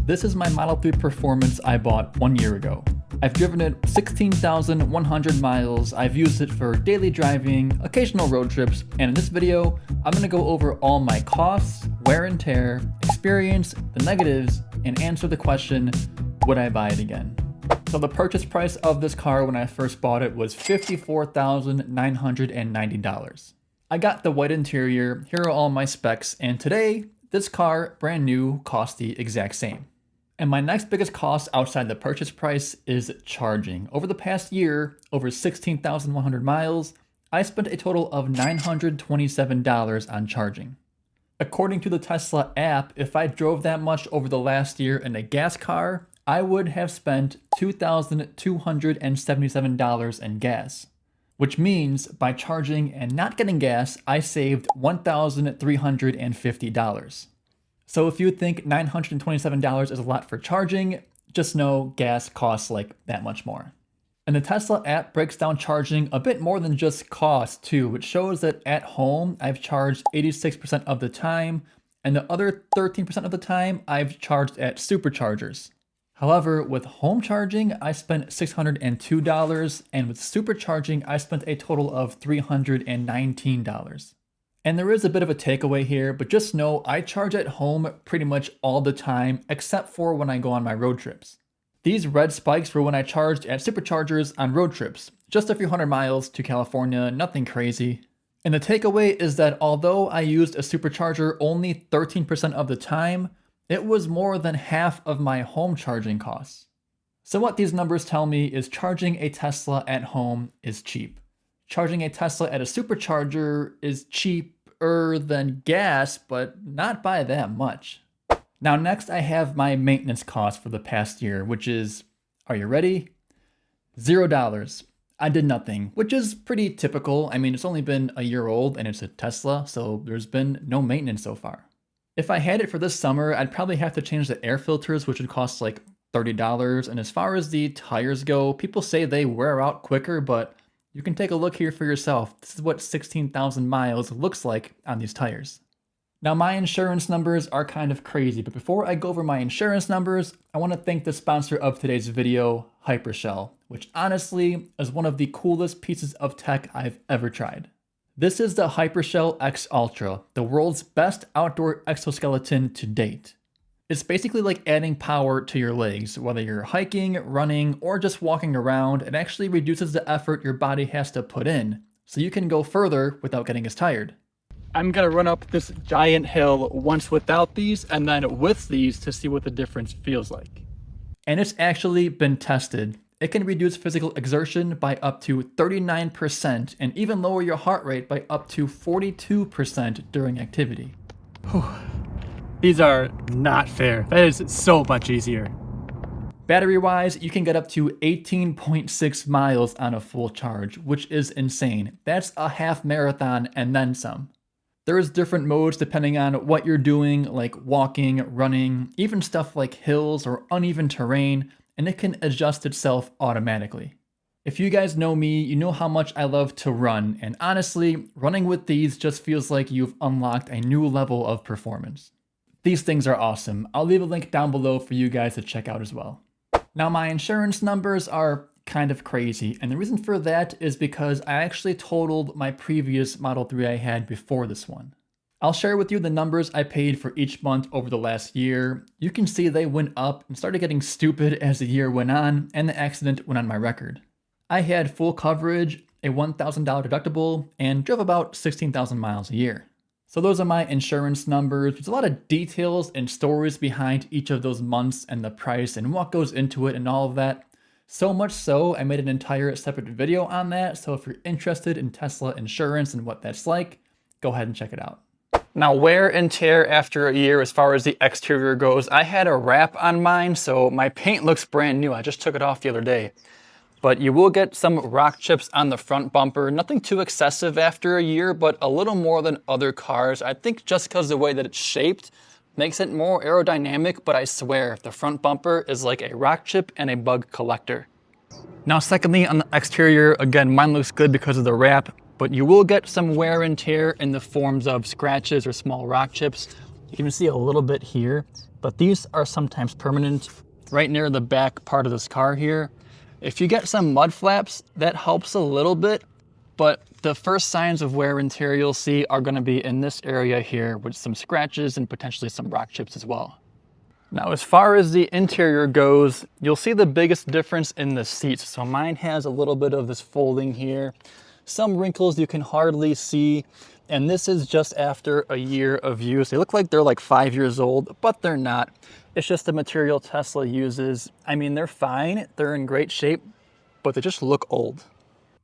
This is my Model 3 Performance I bought 1 year ago. I've driven it 16,100 miles, I've used it for daily driving, occasional road trips, and in this video, I'm going to go over all my costs, wear and tear, experience, the negatives, and answer the question, would I buy it again? So the purchase price of this car when I first bought it was $54,990. I got the white interior, here are all my specs, and today, this car, brand new, costs the exact same. And my next biggest cost outside the purchase price is charging. Over the past year, over 16,100 miles, I spent a total of $927 on charging. According to the Tesla app, if I drove that much over the last year in a gas car, I would have spent $2,277 in gas. Which means by charging and not getting gas, I saved $1,350. So if you think $927 is a lot for charging, just know gas costs like that much more. And the Tesla app breaks down charging a bit more than just cost too, which shows that at home I've charged 86% of the time, and the other 13% of the time I've charged at superchargers. However, with home charging, I spent $602, and with supercharging, I spent a total of $319. And there is a bit of a takeaway here, but just know I charge at home pretty much all the time, except for when I go on my road trips. These red spikes were when I charged at superchargers on road trips, just a few hundred miles to California, nothing crazy. And the takeaway is that although I used a supercharger only 13% of the time, it was more than half of my home charging costs. So what these numbers tell me is charging a Tesla at home is cheap. Charging a Tesla at a supercharger is cheaper than gas, but not by that much. Now next I have my maintenance cost for the past year, which is, are you ready? $0. I did nothing, which is pretty typical. I mean, it's only been a year old and it's a Tesla, so there's been no maintenance so far. If I had it for this summer, I'd probably have to change the air filters, which would cost like $30. And as far as the tires go, people say they wear out quicker, but you can take a look here for yourself. This is what 16,000 miles looks like on these tires. Now my insurance numbers are kind of crazy, but before I go over my insurance numbers, I want to thank the sponsor of today's video, Hypershell, which honestly is one of the coolest pieces of tech I've ever tried. This is the Hypershell X Ultra, the world's best outdoor exoskeleton to date. It's basically like adding power to your legs, whether you're hiking, running, or just walking around. It actually reduces the effort your body has to put in, so you can go further without getting as tired. I'm gonna run up this giant hill once without these and then with these to see what the difference feels like. And it's actually been tested. It can reduce physical exertion by up to 39% and even lower your heart rate by up to 42% during activity. Whew. These are not fair. That is so much easier. Battery-wise, you can get up to 18.6 miles on a full charge, which is insane. That's a half marathon and then some. There's different modes depending on what you're doing, like walking, running, even stuff like hills or uneven terrain, and it can adjust itself automatically. If you guys know me, you know how much I love to run, and honestly, running with these just feels like you've unlocked a new level of performance. These things are awesome. I'll leave a link down below for you guys to check out as well. Now my insurance numbers are kind of crazy, and the reason for that is because I actually totaled my previous Model 3 I had before this one. I'll share with you the numbers I paid for each month over the last year. You can see they went up and started getting stupid as the year went on and the accident went on my record. I had full coverage, a $1,000 deductible, and drove about 16,000 miles a year. So those are my insurance numbers. There's a lot of details and stories behind each of those months and the price and what goes into it and all of that. So much so, I made an entire separate video on that. So if you're interested in Tesla insurance and what that's like, go ahead and check it out. Now, wear and tear after a year as far as the exterior goes. I had a wrap on mine, so my paint looks brand new. I just took it off the other day. But you will get some rock chips on the front bumper. Nothing too excessive after a year, but a little more than other cars. I think just because the way that it's shaped makes it more aerodynamic, but I swear the front bumper is like a rock chip and a bug collector. Now, secondly, on the exterior, again, mine looks good because of the wrap, but you will get some wear and tear in the forms of scratches or small rock chips. You can see a little bit here, but but these are sometimes permanent right near the back part of this car here. If you get some mud flaps, that helps a little bit, but the first signs of wear and tear you'll see are going to be in this area here with some scratches and potentially some rock chips as well. Now, as far as the interior goes, you'll see the biggest difference in the seats. So mine has a little bit of this folding here, some wrinkles you can hardly see, and this is just after a year of use. They look like they're like 5 years old, but they're not. It's just the material Tesla uses. I mean, they're fine, they're in great shape, but they just look old.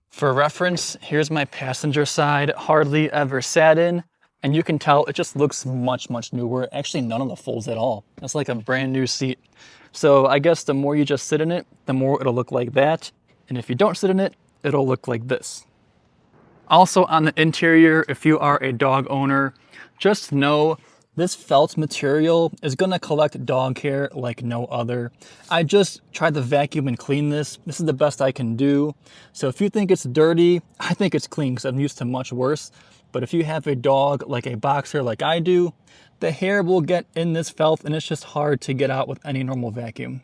For reference, here's my passenger side, hardly ever sat in. And you can tell it just looks much, much newer. Actually, none of the folds at all. It's like a brand new seat. So I guess the more you just sit in it, the more it'll look like that. And if you don't sit in it, it'll look like this. Also on the interior, if you are a dog owner, just know this felt material is gonna collect dog hair like no other. I just tried to vacuum and clean this. This is the best I can do. So if you think it's dirty, I think it's clean because I'm used to much worse. But if you have a dog like a boxer like I do, the hair will get in this felt and it's just hard to get out with any normal vacuum.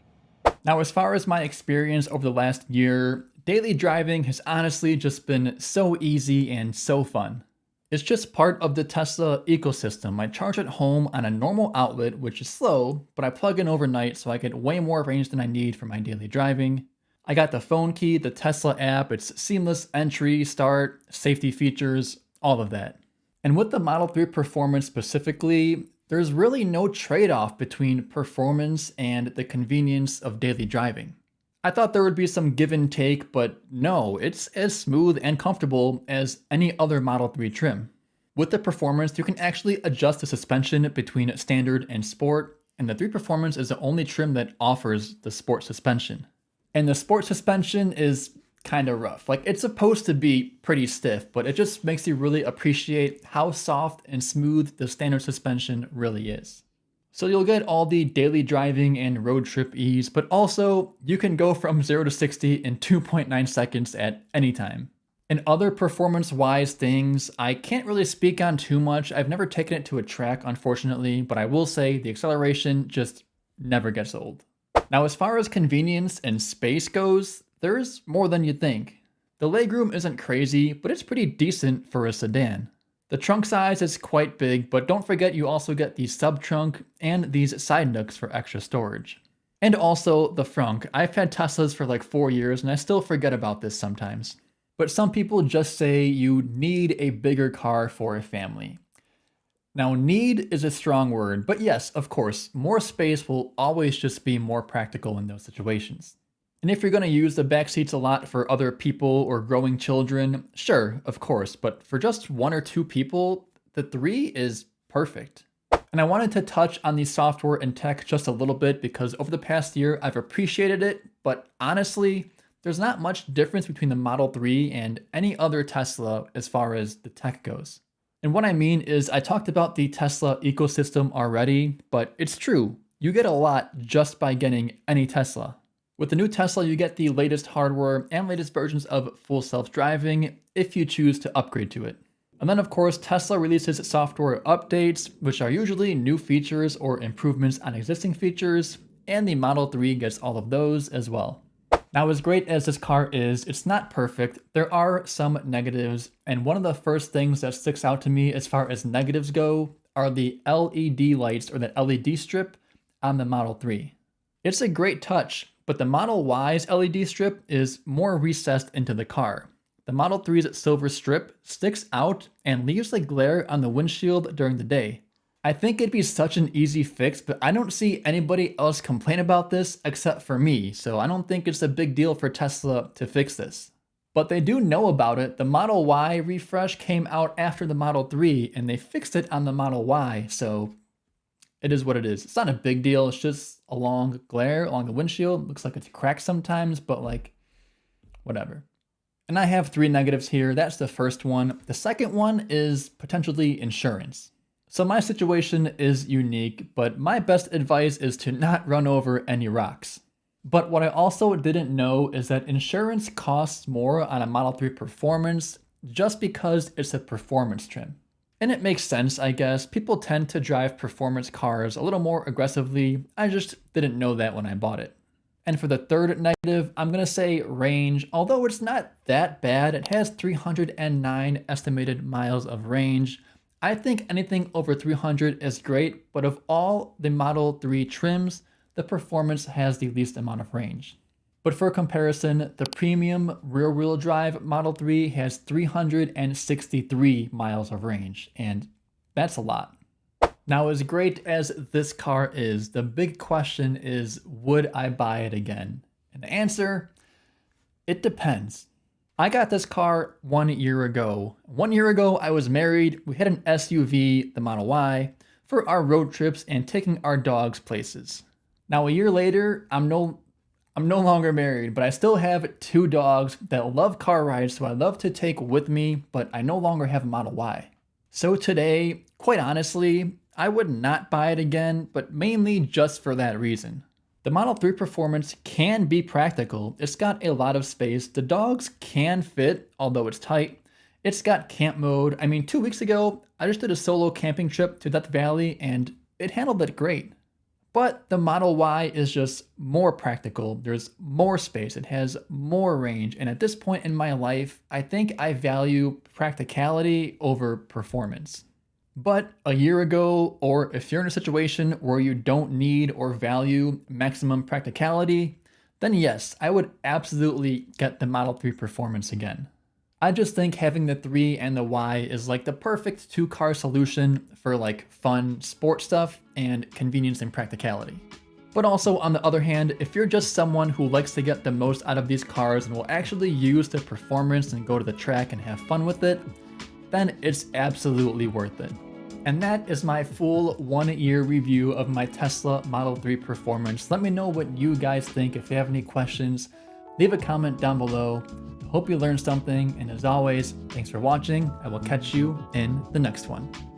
Now, as far as my experience over the last year, daily driving has honestly just been so easy and so fun. It's just part of the Tesla ecosystem. I charge at home on a normal outlet, which is slow, but I plug in overnight so I get way more range than I need for my daily driving. I got the phone key, the Tesla app, it's seamless entry, start, safety features, all of that. And with the Model 3 Performance specifically, there's really no trade-off between performance and the convenience of daily driving. I thought there would be some give and take, but no, it's as smooth and comfortable as any other Model 3 trim. With the Performance, you can actually adjust the suspension between standard and sport, and the 3 Performance is the only trim that offers the sport suspension. And the sport suspension is kind of rough. Like, it's supposed to be pretty stiff, but it just makes you really appreciate how soft and smooth the standard suspension really is. So you'll get all the daily driving and road trip ease, but also you can go from 0 to 60 in 2.9 seconds at any time. And other performance-wise things, I can't really speak on too much. I've never taken it to a track, unfortunately, but I will say the acceleration just never gets old. Now, as far as convenience and space goes, there's more than you'd think. The legroom isn't crazy, but it's pretty decent for a sedan. The trunk size is quite big, but don't forget you also get the sub-trunk and these side nooks for extra storage. And also the frunk. I've had Teslas for like 4 years and I still forget about this sometimes. But some people just say you need a bigger car for a family. Now, need is a strong word, but yes, of course, more space will always just be more practical in those situations. And if you're going to use the back seats a lot for other people or growing children, sure, of course, but for just 1 or 2 people, the 3 is perfect. And I wanted to touch on the software and tech just a little bit because over the past year, I've appreciated it, but honestly, there's not much difference between the Model 3 and any other Tesla as far as the tech goes. And what I mean is I talked about the Tesla ecosystem already, but it's true. You get a lot just by getting any Tesla. With the new Tesla, you get the latest hardware and latest versions of full self-driving if you choose to upgrade to it. And then of course, Tesla releases software updates, which are usually new features or improvements on existing features, and the Model 3 gets all of those as well. Now, as great as this car is, it's not perfect. There are some negatives, and one of the first things that sticks out to me as far as negatives go are the LED lights or the LED strip on the Model 3. It's a great touch, but the Model Y's LED strip is more recessed into the car. The Model 3's silver strip sticks out and leaves a glare on the windshield during the day. I think it'd be such an easy fix, but I don't see anybody else complain about this except for me, so I don't think it's a big deal for Tesla to fix this. But they do know about it. The Model Y refresh came out after the Model 3 and they fixed it on the Model Y, so it is what it is. It's not a big deal, it's just a long glare along the windshield. Looks like it's cracked sometimes, but like, whatever. And I have 3 negatives here. That's the first one. The second one is potentially insurance. So my situation is unique, but my best advice is to not run over any rocks. But what I also didn't know is that insurance costs more on a Model 3 Performance just because it's a performance trim. And it makes sense, I guess. People tend to drive performance cars a little more aggressively. I just didn't know that when I bought it. And for the third negative, I'm going to say range. Although it's not that bad, it has 309 estimated miles of range. I think anything over 300 is great, but of all the Model 3 trims, the performance has the least amount of range. But for comparison, the premium rear-wheel drive Model 3 has 363 miles of range, and that's a lot. Now, as great as this car is, the big question is, would I buy it again? And the answer, it depends. I got this car 1 year ago. 1 year ago, I was married. We had an SUV, the Model Y, for our road trips and taking our dogs places. Now, a year later, I'm no longer married, but I still have 2 dogs that love car rides, so I love to take with me, but I no longer have a Model Y. So today, quite honestly, I would not buy it again, but mainly just for that reason. The Model 3 Performance can be practical. It's got a lot of space. The dogs can fit, although it's tight. It's got camp mode. I mean, 2 weeks ago, I just did a solo camping trip to Death Valley and it handled it great. But the Model Y is just more practical. There's more space. It has more range. And at this point in my life, I think I value practicality over performance. But a year ago, or if you're in a situation where you don't need or value maximum practicality, then yes, I would absolutely get the Model 3 Performance again. I just think having the 3 and the Y is like the perfect 2-car solution for like fun sport stuff and convenience and practicality. But also on the other hand, if you're just someone who likes to get the most out of these cars and will actually use the performance and go to the track and have fun with it, then it's absolutely worth it. And that is my full 1-year review of my Tesla Model 3 Performance. Let me know what you guys think. If you have any questions, leave a comment down below. Hope you learned something, and as always, thanks for watching. I will catch you in the next one.